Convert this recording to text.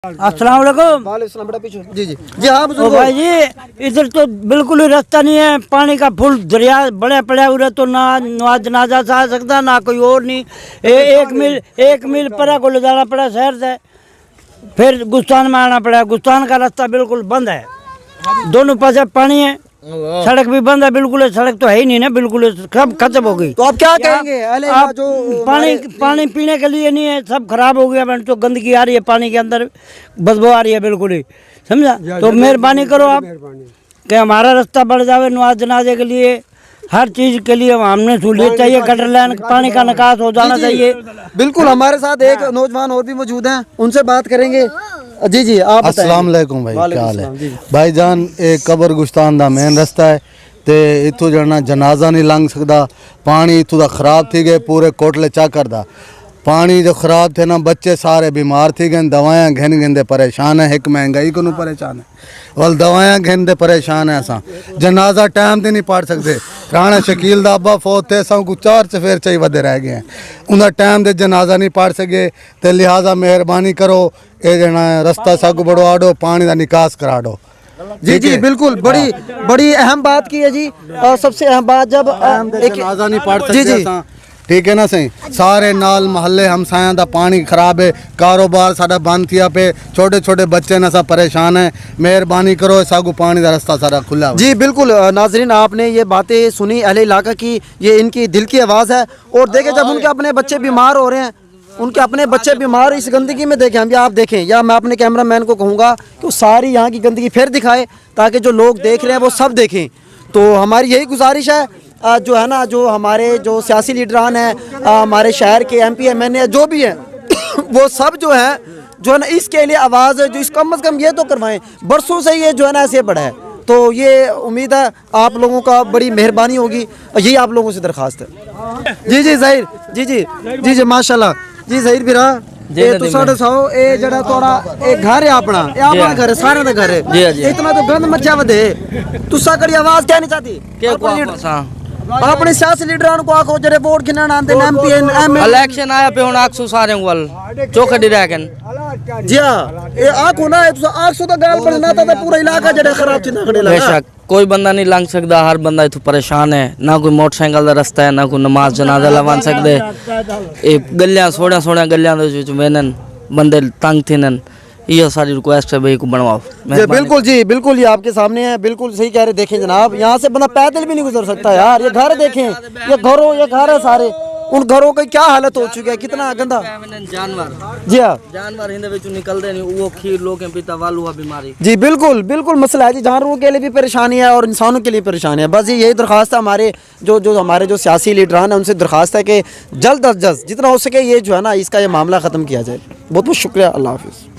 अस्सलाम वालेकुम। वालेकुम बेटा पीछे जी जी जी हाँ ओ बुजुर्ग भाई जी, इधर तो बिल्कुल ही रास्ता नहीं है, पानी का फुल दरिया बड़े पड़ा हुआ, तो ना जनाजा से आ सकता ना कोई और नहीं। एक मील परा को ले जाना पड़ा शहर से, फिर गुस्तान में आना पड़ा। गुस्तान का रास्ता बिल्कुल बंद है, दोनों पासे पानी है, सड़क भी बंद है बिल्कुल। सड़क तो है ही नहीं ना, बिल्कुल सब खत्म हो गई। तो आप क्या कहेंगे आप पानी पीने के लिए नहीं है, सब खराब हो गया। तो गंदगी आ रही है पानी के अंदर, बदबू आ रही है बिल्कुल ही, समझा। तो मेहरबानी करो आप कि हमारा रास्ता बढ़ जावे नमाज जनाजे के लिए, हर चीज़ के लिए हमने सहूलियत चाहिए। गटर लाइन पानी का निकास हो जाना चाहिए। बिल्कुल हमारे साथ एक नौजवान और भी मौजूद हैं, उनसे बात करेंगे। जी जी आप अस्सलाम वालेकुम भाई, क्या हाल है भाईजान। एक कबर गुस्तान दा मेन रास्ता है, ते इतों जाना जनाजा नहीं लंघ सकता। पानी इतों दा खराब थी गए, पूरे कोटले चाकर दा पानी जो खराब थे ना, बच्चे सारे बीमार थी गए, दवाएं घिन घिंदे परेशान है। एक महंगाई को परेशान है, वल दवाएं घिनते परेशान है। असा जनाजा टाइम ते नहीं पढ़ सकते। राणा शकील दा अब्बा फौत थे, असा को 4 चफेर चाहिए वधे रह गए हैं, उन्हें टाइम दे जनाजा नहीं पढ़ सके। तो लिहाजा मेहरबानी करो, ये जना रास्ता सग बढ़वा दो, पानी का निकास करा दो। जी जी बिल्कुल बड़ी अहम बात की है जी। सबसे अहम बात जब एक जनाजा नहीं पढ़ जी सकते जी असां, ठीक है ना सही। सारे नाल महल्ले हमसायां दा पानी खराब है, कारोबार साडा बंद थिया पे, छोटे छोटे बच्चे न सा परेशान है। मेहरबानी करो, सागु पानी का रास्ता सारा खुला। जी बिल्कुल नाजरीन, आपने ये बातें सुनी अहले इलाका की, ये इनकी दिल की आवाज़ है। और देखें जब उनके अपने बच्चे बीमार हो रहे हैं, उनके अपने बच्चे बीमार इस गंदगी में देखें, अभी आप देखें, या मैं अपने कैमरामैन को कहूँगा कि वो सारी यहाँ की गंदगी फिर दिखाए, ताकि जो लोग देख रहे हैं वो सब देखें। तो हमारी यही गुजारिश है, जो है ना, जो हमारे जो सियासी लीडरान हैं, हमारे शहर के MP MNA जो भी हैं वो सब जो है ना इसके लिए आवाज़ जो इस कम से कम ये तो करवाएं। बरसों से ये जो है ना ऐसे पड़ा है, तो ये उम्मीद है आप लोगों का बड़ी मेहरबानी होगी, यही आप लोगों से दरख्वास्त है। जी जी ज़हीर जी जी जी जी माशाल्लाह जी ज़हीर बिरा ये तो साढ़े सौ ये जड़ा थोड़ा एक घर है अपना, ये अपना घर है, सारे का घर है। इतना तो गंद मचा वधे, तुसा कड़ी आवाज़ क्या नहीं चाहती? अपने सियासी लीडरान को आखो जरे वोट गिनन आंदे MP MLA इलेक्शन आया पे हुन आखसु सारे वल चौखड़ी रखन जी हां ए आखो ना तुसा आखसु तो गाल पर ना तो पूरा इलाका जड़े खराब थी ना खड़े लगा। बेशक कोई बंदा नहीं लंघ सकता, हर बंदा इथु परेशान है, ना कोई मोटरसाइकिल दा रास्ता है, ना कोई नमाज जनाजा लवान सकदे। ए गलियां सोहणियां सोहणियां गलियां दे विच वेनन बंदे तंग थिनन। ये सारी रिक्वेस्ट है भाई को बनवाओ। जी बिल्कुल जी बिल्कुल, ये आपके सामने है, बिल्कुल सही कह रहे। देखें जनाब, यहाँ से बंदा पैदल भी नहीं गुजर सकता यार। ये घर देखें, ये घर है सारे, उन घरों की क्या हालत हो चुकी है, कितना गंदा। जानवर जी हाँ जानवर हिंदे विच निकलदे नहीं, वो खीर लोग पीता वालू हुआ बीमारी। जी बिल्कुल बिल्कुल मसला है जी, जानवरों के लिए भी परेशानी है और इंसानों के लिए परेशानी है। बस यही दरख्वास्त है हमारे हमारे जो सियासी लीडरान है उनसे दरख्वास्त है कि जल्द अज जल्द जितना हो सके ये जो है ना इसका ये मामला ख़त्म किया जाए। बहुत बहुत शुक्रिया, अल्लाह हाफिज़।